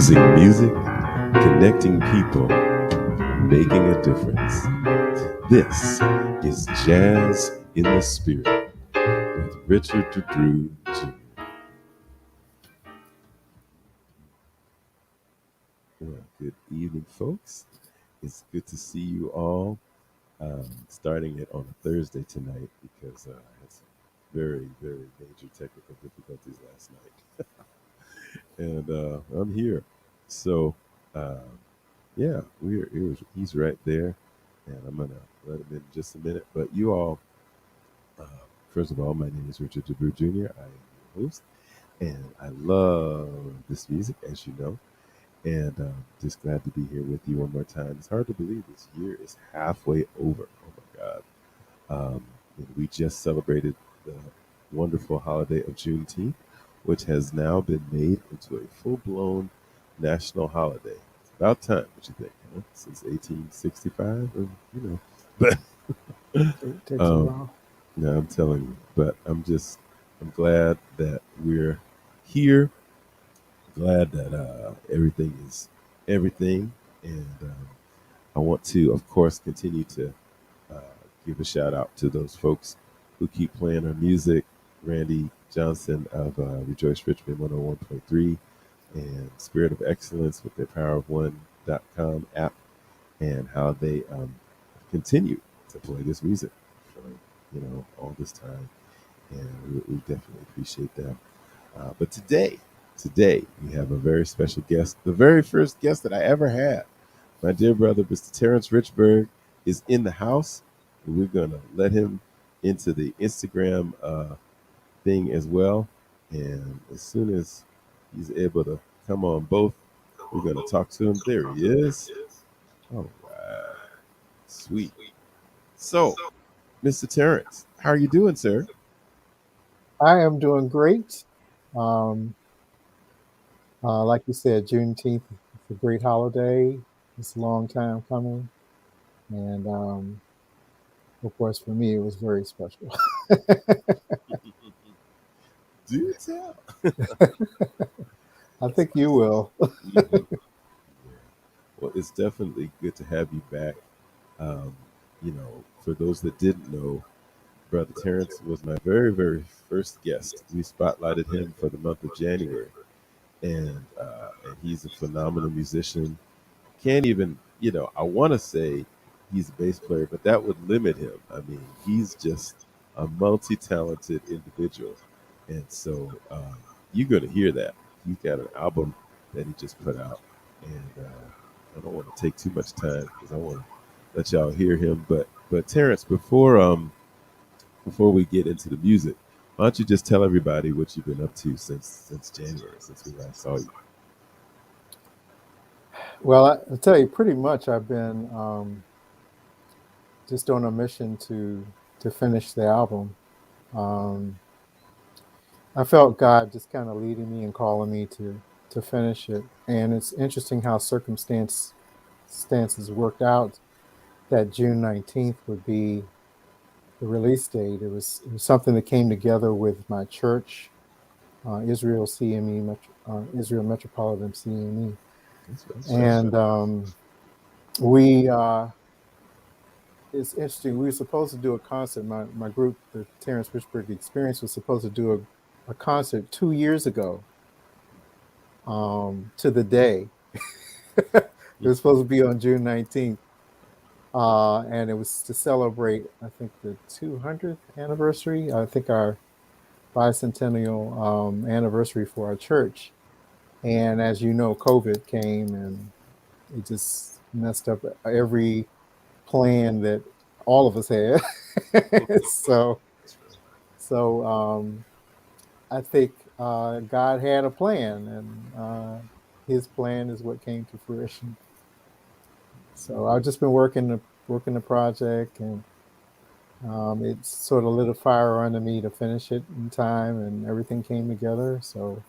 Infusing music, connecting people, making a difference. This is Jazz in the Spirit with Richard Drew Jr. Well, good evening, folks. It's good to see you all. Starting it on a Thursday tonight because I had some very, very major technical difficulties last night. And I'm here. So, uh, yeah, he's right there. And I'm going to let him in just a minute. But you all, uh, first of all, my name is Richard DeBrew Jr. I am your host. And I love this music, as you know. And just glad to be here with you one more time. It's hard to believe this year is halfway over. Oh my God. We just celebrated the wonderful holiday of Juneteenth, which has now been made into a full-blown national holiday. It's about time, what you think? Huh? Since 1865, But It takes a while. no, I'm telling you. But I'm glad that we're here. Glad that everything is everything, and I want to, of course, continue to uh, give a shout out to those folks who keep playing our music. Randy Johnson of Rejoice Richmond 101.3 and Spirit of Excellence with their powerof1.com app, and how they continue to play this music for all this time, and we definitely appreciate that. But today we have a very special guest, the very first guest that I ever had. My dear brother, Mr. Terrence Richburg, is in the house. And we're going to let him into the Instagram thing as well. And as soon as he's able to come on both, we're going to talk to him. There he is. All right. Sweet. So, Mr. Terrence, how are you doing, sir? I am doing great. Um, like you said, Juneteenth is a great holiday. It's a long time coming. And of course, for me, it was very special. Do tell. I think you will. Mhm. Well, it's definitely good to have you back. For those that didn't know, Brother Terrence was my very, very first guest. We spotlighted him for the month of January, and he's a phenomenal musician. Can't even, I want to say he's a bass player, but that would limit him. I mean, he's just a multi-talented individual, and so you're going to hear that. He's got an album that he just put out, and I don't want to take too much time because I want to let y'all hear him. But Terrence, before we get into the music, why don't you just tell everybody what you've been up to since January, since we last saw you? Well, I'll tell you, pretty much I've been just on a mission to finish the album. Um, I felt God just kind of leading me and calling me to finish it. And it's interesting how circumstances worked out that June 19th would be the release date. It was something that came together with my church, Israel CME, Israel Metropolitan CME, That's right. and we. It's interesting. We were supposed to do a concert. My group, the Terrence Richburg Experience, was supposed to do a concert 2 years ago, to the day. It was supposed to be on June 19th. And it was to celebrate, I think, the 200th anniversary. I think our bicentennial anniversary for our church. And as you know, COVID came and it just messed up every plan that all of us had. so, so I think God had a plan, and His plan is what came to fruition. So I've just been working the project, and it sort of lit a fire under me to finish it in time, and everything came together. So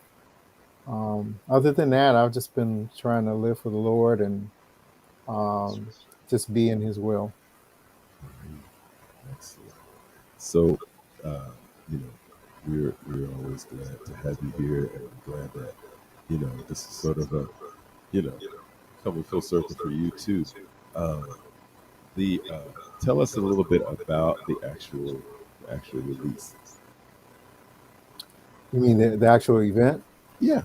other than that, I've just been trying to live for the Lord and um, just be in His will. Excellent. So, uh, you know, we're always glad to have you here, and I'm glad that this is sort of you know, coming full circle for you too. Um, the Tell us a little bit about the actual release. You mean the actual event? Yeah,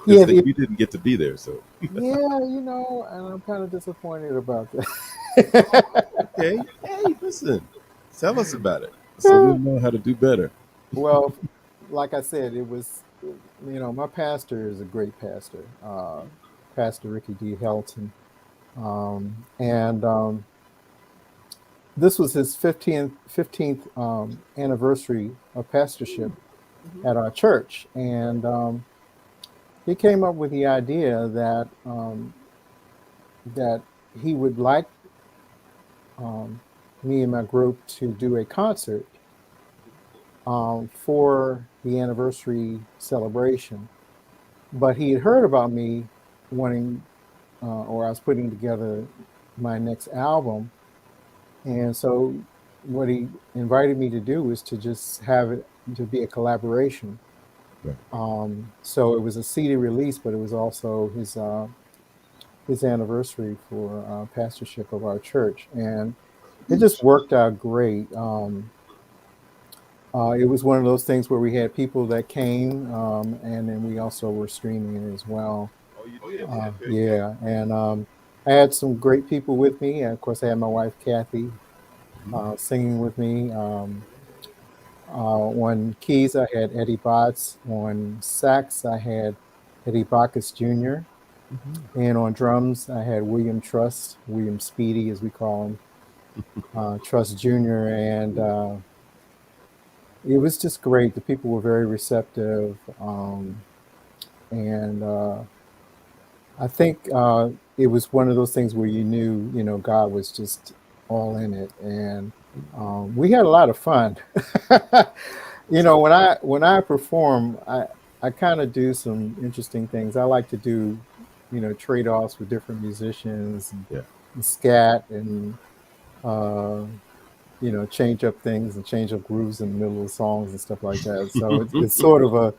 Yeah, because you didn't get to be there, so. yeah, and I'm kind of disappointed about Oh, that. okay. Hey, listen, tell us about it so we'll know how to do better. Well, like I said, it was, my pastor is a great pastor, Pastor Ricky D. Helton. And this was his 15th anniversary of pastorship at our church. And he came up with the idea that he would like um, me and my group to do a concert for the anniversary celebration. But he had heard about me wanting, or I was putting together my next album. And so what he invited me to do was to just have it to be a collaboration. Right. So it was a CD release, but it was also his anniversary for pastorship of our church, and it just worked out great. It was one of those things where we had people that came, and then we also were streaming it as well. Oh, you did? Okay. Yeah, and I had some great people with me. And of course, I had my wife Kathy singing with me. On keys, I had Eddie Botts. On sax, I had Eddie Bacchus Jr. And on drums, I had William Trust, William Speedy, as we call him, Trust Jr. And it was just great. The people were very receptive. And I think it was one of those things where you knew, God was just all in it. And we had a lot of fun. When I perform, I kind of do some interesting things. I like to do, trade-offs with different musicians Yeah. and scat and uh, change up things and change up grooves in the middle of songs and stuff like that. So it's sort of a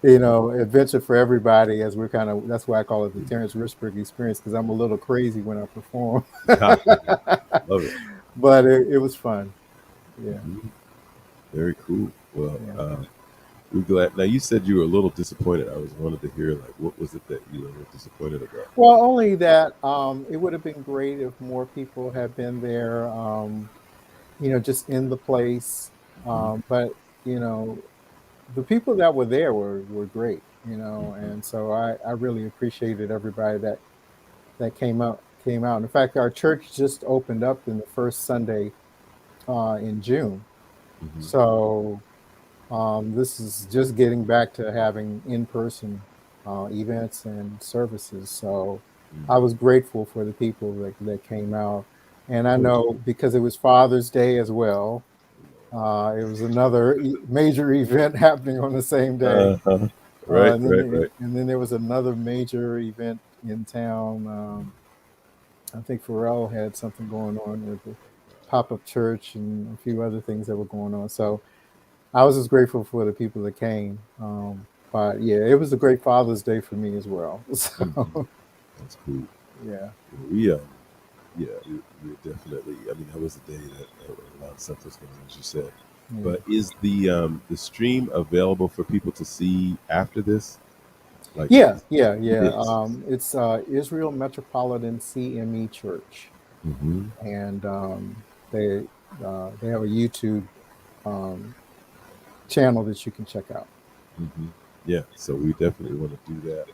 adventure for everybody. As we're kind of That's why I call it the Terrence Richburg experience, because I'm a little crazy when I perform. Love it. But it was fun. Yeah, Mhm. Very cool. Well, yeah. we're glad. Now, you said you were a little disappointed. I was wanted to hear, like, what was it that you were a little disappointed about? Well, only that it would have been great if more people had been there, just in the place. Mhm. But the people that were there were great, Mhm. and so I really appreciated everybody that came out. In fact, our church just opened up in the first Sunday in June, Mhm. so this is just getting back to having in-person events and services. So I Mhm. was grateful for the people that came out. And Of I course. know because it was Father's Day as well, it was another major event happening on the same day. Uh-huh. Right, right, right. And then there was another major event in town. I think Pharrell had something going on with the pop-up church and a few other things that were going on. So I was just grateful for the people that came. But yeah, it was a great Father's Day for me as well. Mhm. So That's cool. yeah, We yeah, we definitely. I mean, that was the day that a lot of stuff was going on, as you said. yeah, But is the stream available for people to see after this? Like, it yeah. is. It's Israel Metropolitan CME Church, Mm-hmm. and they have a YouTube um, channel that you can check out. Mm-hmm. Yeah, so we definitely want to do that.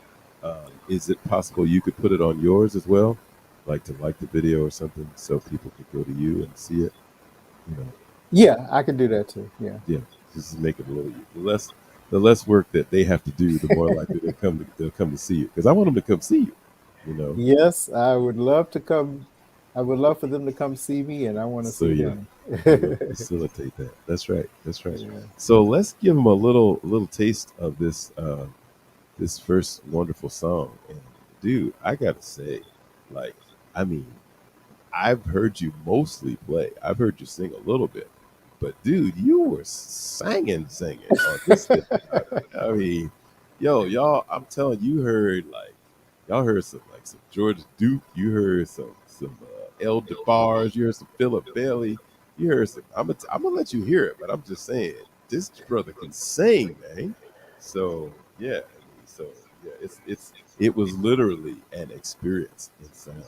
Is it possible you could put it on yours as well, like to like the video or something, so people could go to you and see it? You know, Yeah, I can do that too. Yeah. yeah, just to make it a little the less work that they have to do, the more likely they'll come to see you. Because I want them to come see you. You know, Yes, I would love to come. I would love for them to come see me, and I want to so see yeah, them. you'll facilitate that. That's right. That's right. Yeah. So let's give them a little taste of this this first wonderful song. And dude, I gotta say, like, I mean, I've heard you mostly play. I've heard you sing a little bit, but dude, you were singing on this thing. I mean, yo, y'all, I'm telling you, heard like Y'all heard some George Duke. You heard some El DeBarge. You heard some Philip Bailey. You heard some. I'm gonna let you hear it, but I'm just saying this brother can sing, man. So yeah, yeah, it was literally an experience in sound,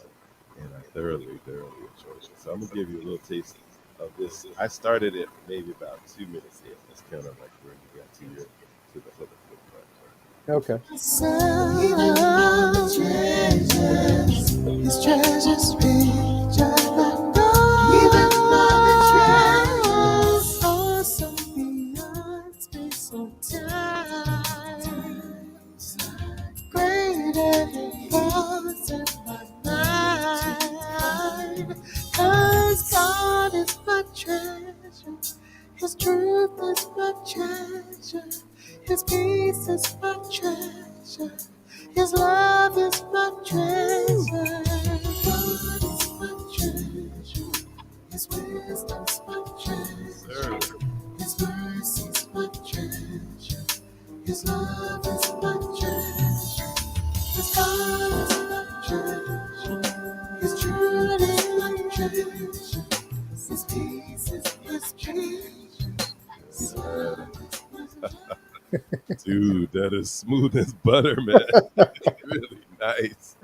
and I thoroughly enjoyed it. So I'm gonna give you a little taste of this. I started it maybe about 2 minutes in. That's kind of like where you got to the hook part. Okay. His treasures rich and even more than treasures, awesome beyond space and time. Greater than thoughts in my mind. 'Cause God is my treasure. His truth is my treasure. His peace is my treasure. His love is my treasure. God is my treasure. His wisdom's my treasure. His mercy's my treasure. His love is my treasure. His God is my treasure. His truth is my treasure. His peace is his treasure. His love is my treasure. Dude, that is smooth as butter, man. Really nice.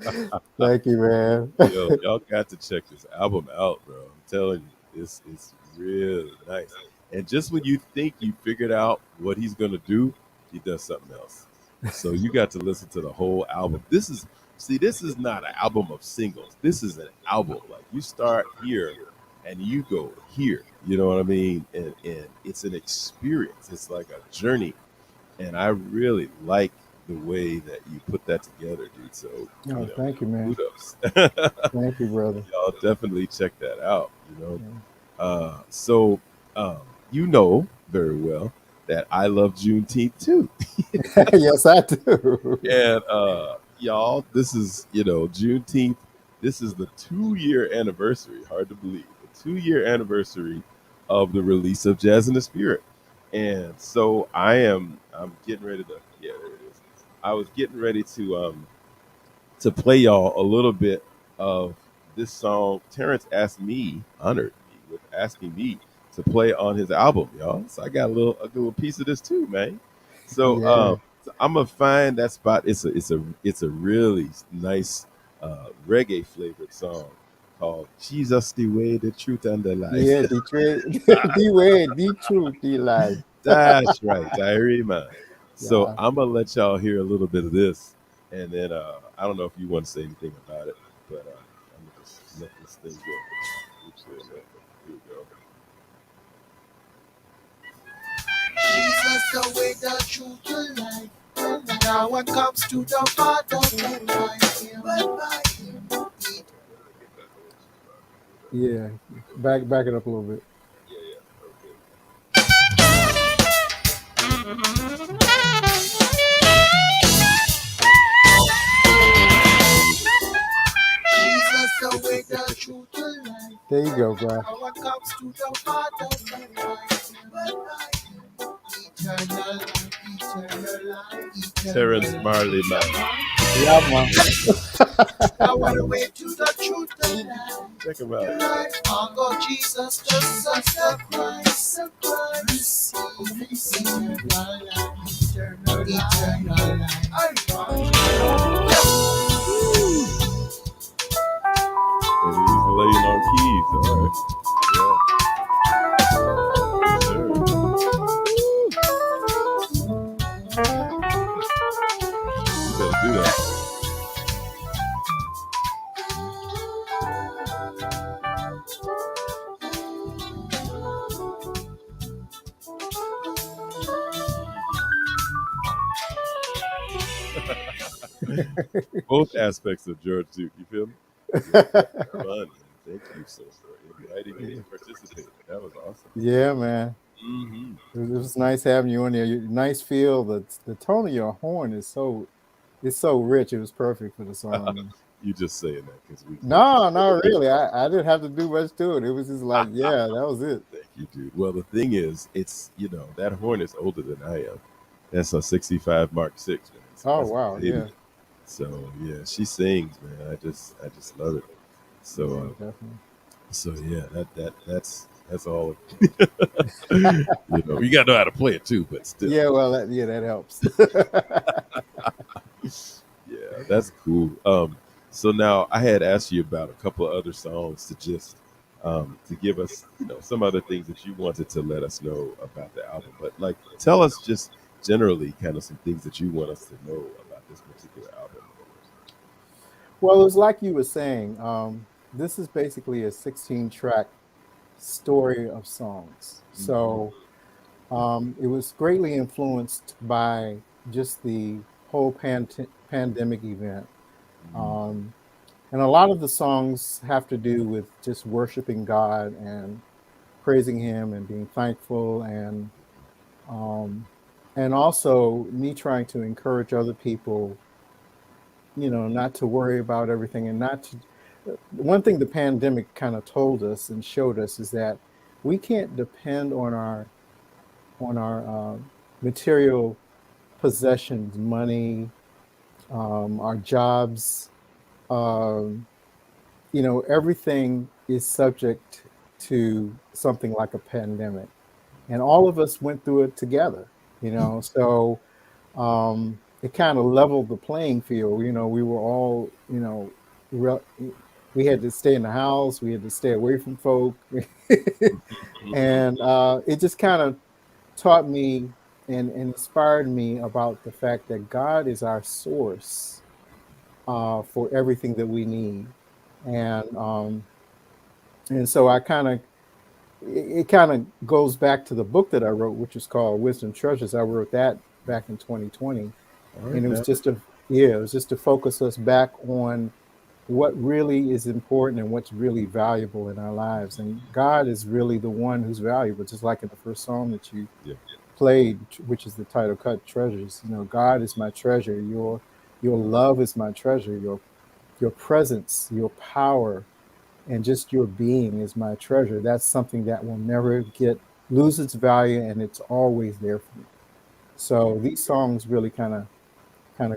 Thank you, man. Yo, y'all got to check this album out, bro. I'm telling you, it's really nice. And just when you think you figured out what he's gonna do, he does something else. So you got to listen to the whole album. This is not an album of singles. This is an album. Like you start here and you go here. You know what I mean? And it's an experience. It's like a journey. And I really like the way that you put that together, dude. So Oh, thank you, man. kudos. Thank you, brother. Y'all definitely check that out. Yeah. So you know very well that I love Juneteenth too, Yes, I do. and y'all, this is Juneteenth. This is the 2 year anniversary. Hard to believe, the 2 year anniversary of the release of Jazz in the Spirit, and so I'm getting ready to there it is. I was getting ready to play y'all a little bit of this song. Terrence honored me with asking me to play on his album, y'all. So I got a little piece of this too, man. So, Yeah. so I'm gonna find that spot. It's a really nice reggae flavored song called "Jesus the Way, the Truth, and the Life." Yeah, the way, the truth, the life. That's right, Diary Man. So Yeah. I'm gonna let y'all hear a little bit of this, and then I don't know if you want to say anything about it, but I'm gonna just let this thing go. Oops, wait a minute. Here we go. Jesus, the way, the truth, the life. No one comes to the Father but by him. But by him. Yeah. Back it up a little bit. Yeah, yeah. Okay. Jesus, the way, the truth, the life. There you go, bro. No one comes to the Father but by him. But by him. Eternal life, eternal life, eternal Terrence life. Marley, man. Yeah, man. I want to way to the truth, the life. Check him out. I'll go Jesus, the Son of Christ, the Christ. Receive eternal life, eternal life. And he's laying on keys. All right. Yeah. You better do that. Both aspects of George Duke. You feel me? Yeah, fun. Thank you so for inviting me to participate. That was awesome. Yeah, man. Mm-hmm. It was nice having you on there. Nice feel. The tone of your horn is it's so rich. It was perfect for the song. You just saying that because we. No, not really. I didn't have to do much to it. It was just like, yeah, that was it. Thank you, dude. Well, the thing is, it's that horn is older than I am. That's a '65 Mark 6, man. So Oh that's wow, baby. yeah. So yeah, she sings, man. I just love it. So Yeah, definitely. so yeah, that's all. You gotta know how to play it too, but still. Yeah, well, that helps. Yeah, that's cool. So now I had asked you about a couple of other songs to give us, some other things that you wanted to let us know about the album. But like, tell us just generally, kind of some things that you want us to know about this particular album. Well, it's like you were saying. This is basically a 16-track story of songs. So it was greatly influenced by just the whole pandemic event. Um, and a lot of the songs have to do with just worshiping God and praising Him and being thankful, um, and also me trying to encourage other people, not to worry about everything and not to. One thing the pandemic kind of told us and showed us is that we can't depend on our material possessions, money, our jobs. Um, everything is subject to something like a pandemic, and all of us went through it together. So it kind of leveled the playing field. We were all, re- we had to stay in the house, we had to stay away from folk, and it just kind of taught me and inspired me about the fact that God is our source for everything that we need, and so I kind of it kind of goes back to the book that I wrote, which is called Wisdom Treasures. I wrote that back in 2020, All right, and now. it was just to focus us back on what really is important and what's really valuable in our lives. And God is really the one who's valuable, just like in the first song that you Yeah. played, which is the title cut, Treasures. God is my treasure. Your love is my treasure. Your presence, your power, and just your being is my treasure. That's something that will never lose its value, and it's always there for me. So these songs really kind of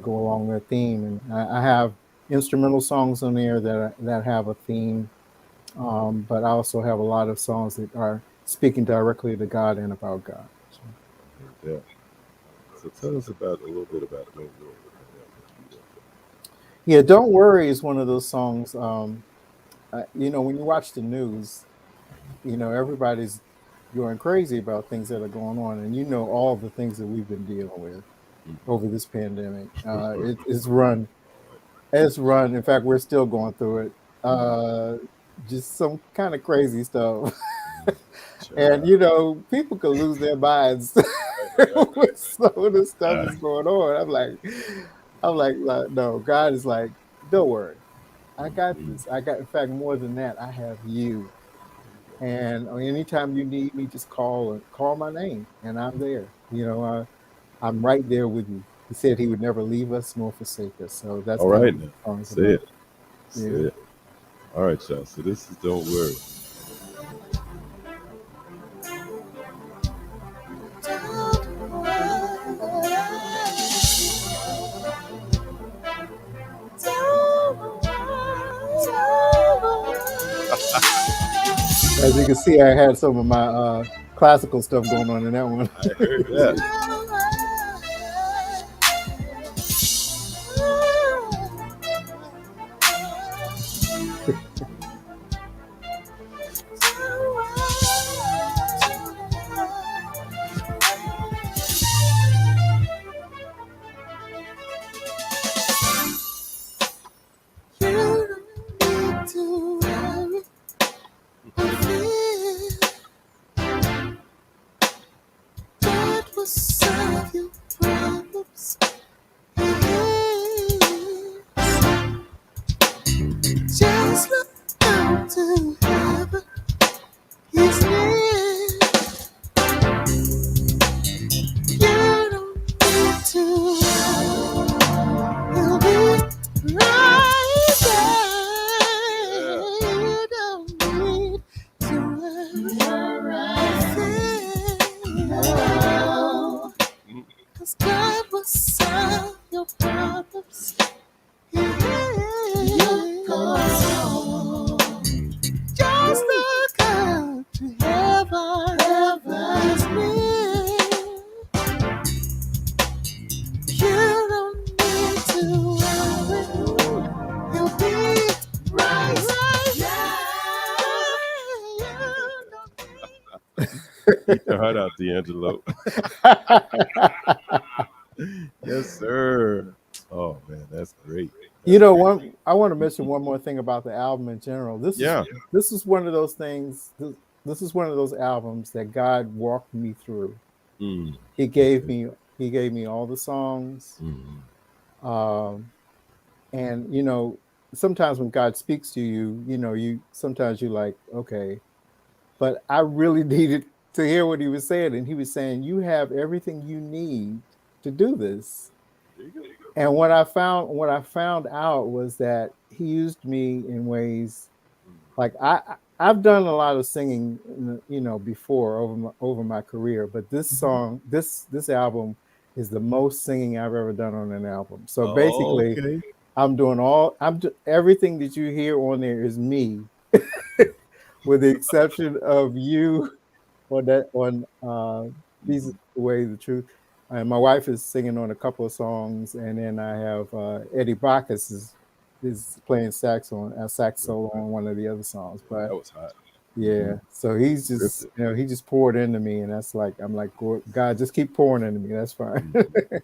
go along their theme, and I have instrumental songs on there that have a theme, but I also have a lot of songs that are speaking directly to God and about God. So, Yeah. So tell us about a little bit about Don't Worry. yeah, "Don't Worry" is one of those songs. When you watch the news, everybody's going crazy about things that are going on, and all the things that we've been dealing with over this pandemic. It's run. In fact, we're still going through it. Just some kind of crazy stuff, and Child. people could lose their minds Right, with some of the stuff right, that's going on. I'm like, no. God is like, don't worry, I got this. I got, in fact, more than that, I have you. And anytime you need me, just call my name, and I'm there. I'm right there with you. He said he would never leave us nor forsake us. So that's All kind of right what now. the song's Say it. about. Say Yeah. it. All right, y'all. So this is Don't Worry. As you can see, I had some of my classical stuff going on in that one. I heard that. Solve your problems. Yes. Just look up to heaven. His name. You don't need to. He'll be right there. You don't need to worry. No. 'Cause God will solve your problems. Eat your heart out, D'Angelo. Yes, sir. Oh man, that's great. You That's know, great. I want to mention one more thing about the album in general. Yeah. This is one of those things. This is one of those albums that God walked me through. Mm. He gave me all the songs, Mm. and sometimes when God speaks to you, you sometimes you're like, okay, but I really needed to hear what he was saying, and he was saying, you have everything you need to do this. There you go. And what I found out was that he used me in ways like I've done a lot of singing, before over my career, but this song, this album is the most singing I've ever done on an album. So Oh, basically, okay. everything that you hear on there is me, with the exception of you on these way the truth. And my wife is singing on a couple of songs, and then I have Eddie Bacchus is playing sax solo on one of the other songs. But That was hot. yeah, so he's just Scripted. he just poured into me, and that's like I'm like, God, just keep pouring into me. That's fine. Yeah,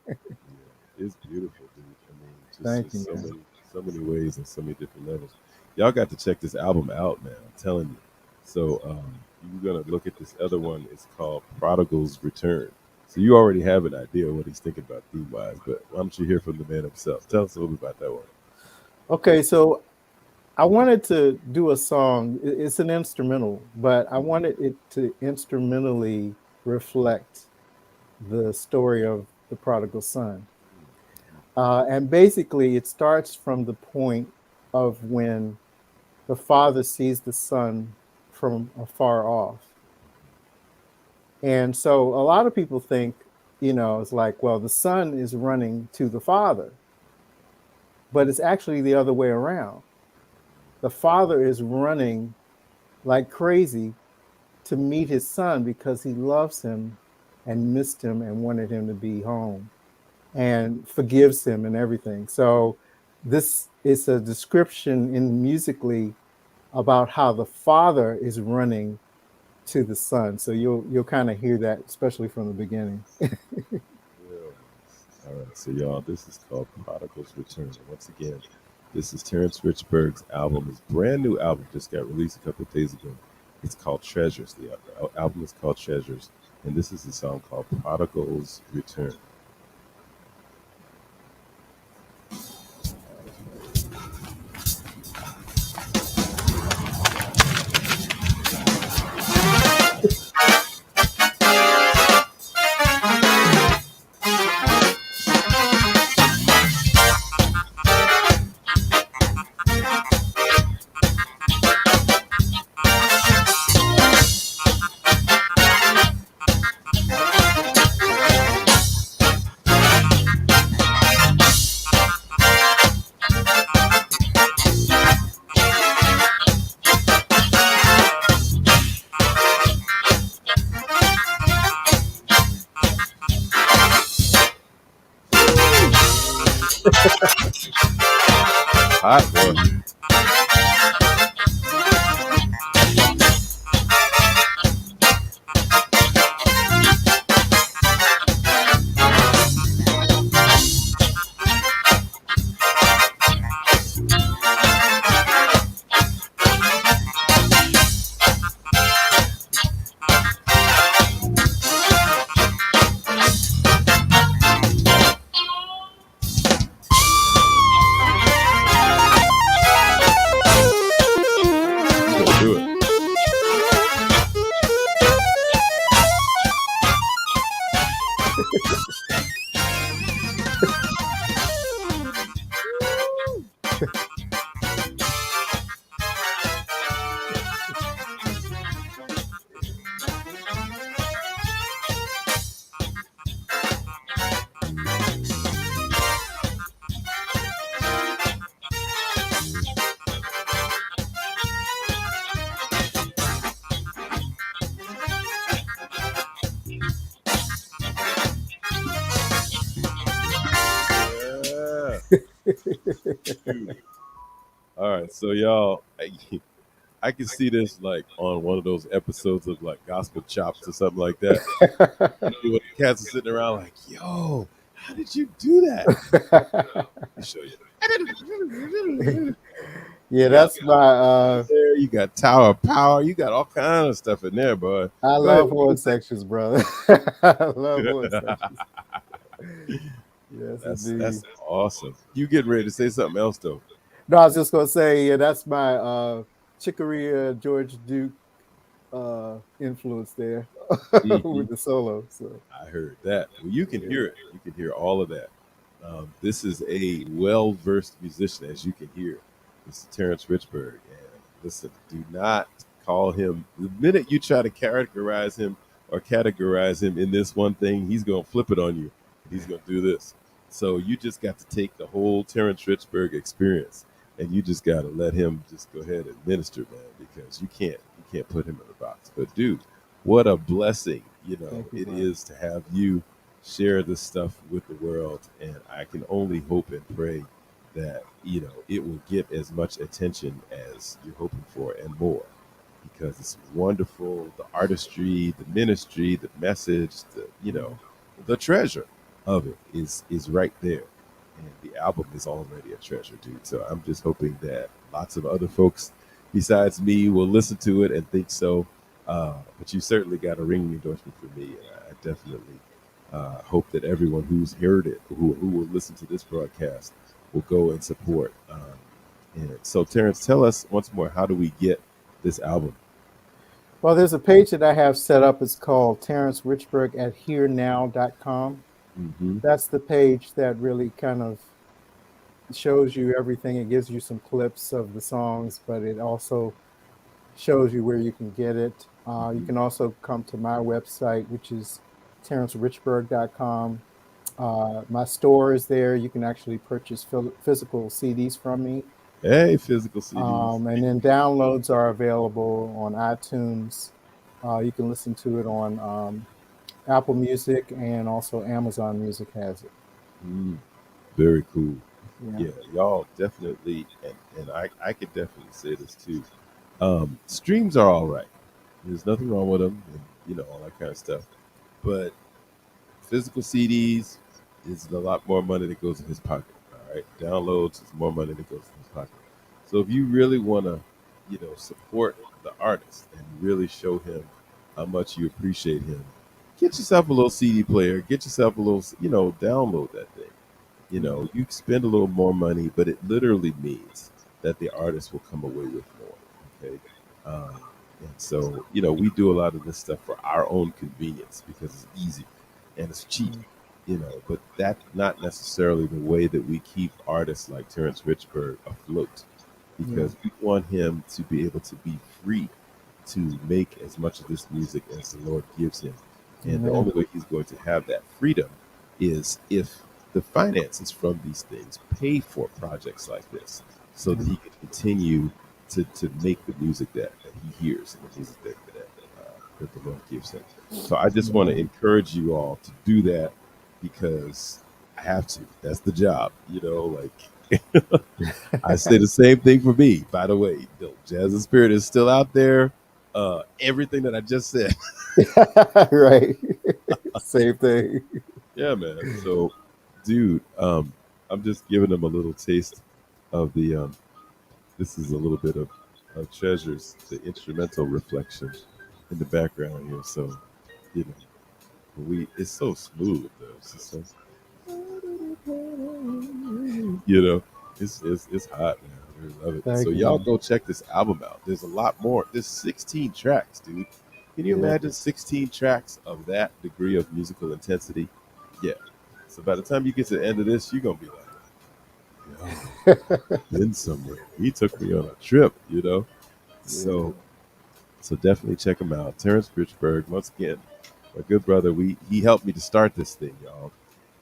it's beautiful, dude. I mean, Thank just you, man. so many ways and so many different levels. Y'all got to check this album out, man. I'm telling you. So you're gonna look at this other one. It's called Prodigal's Return. So you already have an idea of what he's thinking about theme wise, but why don't you hear from the man himself? Tell us a little bit about that one. Okay, so I wanted to do a song. It's an instrumental, but I wanted it to instrumentally reflect the story of the prodigal son. And basically, it starts from the point of when the father sees the son from afar off. And so a lot of people think, it's like, well, the son is running to the father, but it's actually the other way around. The father is running like crazy to meet his son because he loves him and missed him and wanted him to be home and forgives him and everything. So this is a description in musically about how the father is running to the son. So you'll kind of hear that, especially from the beginning. Yeah. All right, so y'all, this is called Prodigal's Return. And once again, this is Terrence Richburg's album. His brand new album just got released a couple of days ago. It's called Treasures. The album is called Treasures, and this is a song called Prodigal's Return. Hot boy. You gonna do it? Yeah. Dude. All right, so y'all, I can see this like on one of those episodes of like Gospel Chops or something like that. When the cats are sitting around like, "Yo, how did you do that?" Let me show you. Yeah, Yeah, that's my there you got Tower of Power. You got all kind of stuff in there, bud. I Go ahead. love horn sections, brother. I love horn sections. Yes, indeed. That's awesome. You getting ready to say something else though? No, I was just gonna say, yeah, that's my Chicory George Duke influence there Mhm. with the solo. So I heard that. Well, you can yeah, hear it. You can hear all of that. This is a well-versed musician, as you can hear. This is Terrence Richburg. And listen, do not call him. The minute you try to categorize him in this one thing, he's going to flip it on you. He's going to do this. So you just got to take the whole Terrence Richburg experience, and you just got to let him just go ahead and minister, man, because you can't put him in a box. But dude, what a blessing, thank you, it brother. is to have you share this stuff with the world. And I can only hope and pray that, it will get as much attention as you're hoping for and more, because it's wonderful. The artistry, the ministry, the message, the treasure of it is right there. And the album is already a treasure, dude. So I'm just hoping that lots of other folks besides me will listen to it and think so. But you certainly got a ringing endorsement for me. And I definitely hope that everyone who's heard it, who will listen to this broadcast, will go and support. And so, Terrence, tell us once more, how do we get this album? Well, there's a page that I have set up. It's called Terrence Richburg at herenow.com. Mm-hmm. That's the page that really kind of shows you everything. It gives you some clips of the songs, but it also shows you where you can get it. You Mm-hmm. can also come to my website, which is terrencerichburg.com. My store is there. You can actually purchase physical CDs from me. Hey, physical CDs. And then downloads are available on iTunes. You can listen to it on Apple Music, and also Amazon Music has it. Mm, very cool. Yeah. Yeah, y'all definitely, and I could definitely say this too. Streams are all right. There's nothing wrong with them, and all that kind of stuff. But physical CDs is a lot more money that goes in his pocket. All right, downloads is more money that goes in his pocket. So if you really want to, support the artist and really show him how much you appreciate him, get yourself a little CD player. Get yourself a little, download that thing. You spend a little more money, but it literally means that the artist will come away with more. Okay. Um, and so, we do a lot of this stuff for our own convenience because it's easy and it's cheap, but that's not necessarily the way that we keep artists like Terrence Richburg afloat, Yeah. because we want him to be able to be free to make as much of this music as the Lord gives him. And the Amen. only way he's going to have that freedom is if the finances from these things pay for projects like this, so that Yeah. he can continue to make the music that he hears and the music that the Lord gives him. So I just want to Amen. encourage you all to do that, because I have to. That's the job, like I say the same thing for me. By the way, the Jazz and Spirit is still out there. Everything that I just said. Right. Same thing. Yeah, man. So, dude, I'm just giving them a little taste of the. This is a little bit of Treasures, the instrumental reflection in the background here. So, you it's so smooth though. It's just so, you know, it's hot, man. I really love it. So Thank you, y'all man. go check this album out. There's a lot more. There's 16 tracks, dude. Can you Yeah. imagine 16 tracks of that degree of musical intensity? Yeah. So by the time you get to the end of this, you're gonna be like, yo, been somewhere. He took me on a trip. Yeah. So definitely check him out. Terrence Richburg, once again, my good brother. He helped me to start this thing, y'all,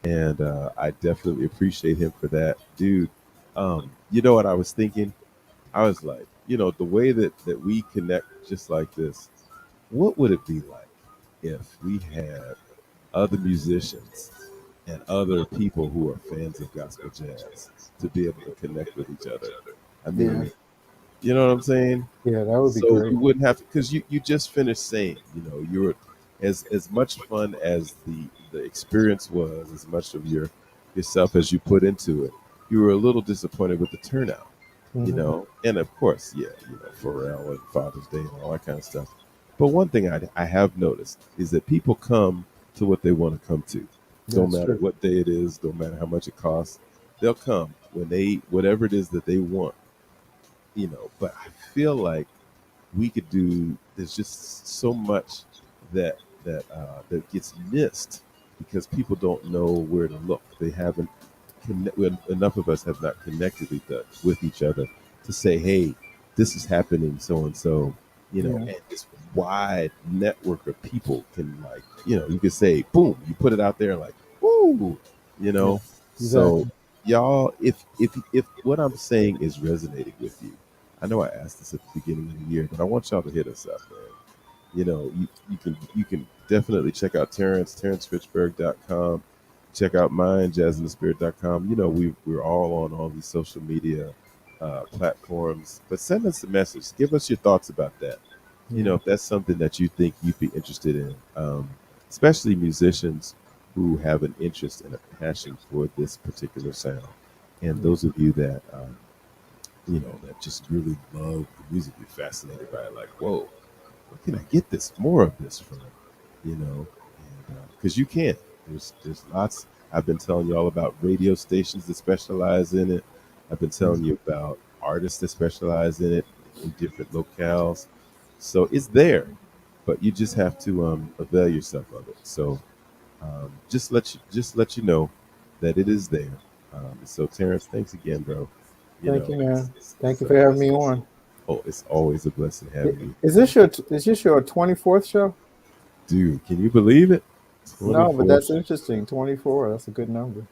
and I definitely appreciate him for that, dude. You know what I was thinking? I was like, the way that we connect just like this. What would it be like if we had other musicians and other people who are fans of gospel jazz to be able to connect with each other? I Yeah. mean, You know what I'm saying? Yeah, that would be So great. you wouldn't have to, because you just finished saying, you're as much fun as the experience was, as much of yourself as you put into it. You were a little disappointed with the turnout, Hmm. and of course, yeah, Pharrell and Father's Day and all that kind of stuff. But one thing I have noticed is that people come to what they want to come to. Don't That's matter true. what day it is, don't matter how much it costs. They'll come when they whatever it is that they want, But I feel like we could do. There's just so much that gets missed because people don't know where to look. They haven't enough of us have not connected with each other to say, hey, this is happening, so and so, Yeah, and this wide network of people can, like, you could say, boom, you put it out there like, woo, you yeah, know. So exactly. y'all, if what I'm saying is resonating with you, I know I asked this at the beginning of the year, but I want y'all to hit us up, man. You can definitely check out Terrence, terrencerichburg.com. Check out mine, jazzinthespirit.com. We're all on all these social media platforms. But send us a message. Give us your thoughts about that. Yeah, If that's something that you think you'd be interested in, especially musicians who have an interest and a passion for this particular sound. And yeah. those of you that just really love the music, you're fascinated by it, like, whoa, where can I get this more of this from? And because you can. There's lots. I've been telling you all about radio stations that specialize in it. I've been telling you about artists that specialize in it in different locales. So it's there, but you just have to avail yourself of it. So just let you know that it is there. So Terrence, thanks again, bro. Thank you, It's, man. it's, Thank it's, you uh, for having it's, me it's, on. oh, it's always a blessing having you. Is this your 24th show? Dude, can you believe it? No, but 24. that's interesting. 24. That's a good number.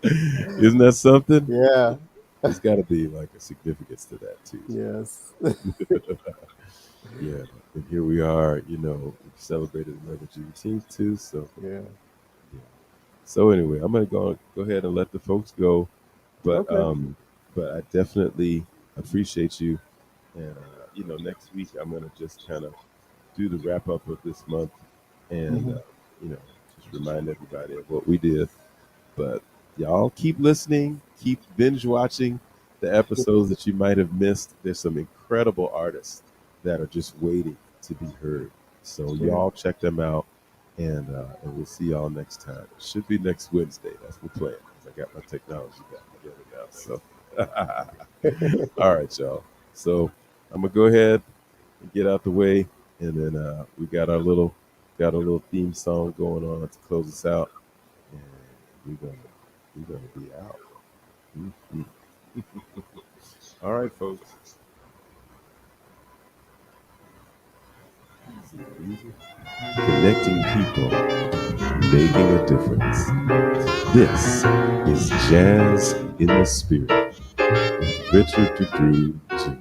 Isn't that something? Yeah. There's got to be like a significance to that too. Yes. Yeah, and here we are. We celebrated another Juneteenth too. So Yeah. yeah. So anyway, I'm gonna go ahead and let the folks go, but Okay. I definitely appreciate you. And next week I'm gonna just kind of do the wrap up of this month, and Hmm. you know, just remind everybody of what we did. But y'all keep listening, keep binge watching the episodes that you might have missed. There's some incredible artists that are just waiting to be heard. So Yeah. y'all check them out, and we'll see y'all next time. It should be next Wednesday. That's the plan. 'Cause I got my technology back together now. So, all right, y'all. So I'm gonna go ahead and get out the way, and then we got a little theme song going on to close us out, and we're gonna be out. Mhm. All right, folks. Connecting people, making a difference. This is Jazz in the Spirit with Richard Drew Jr.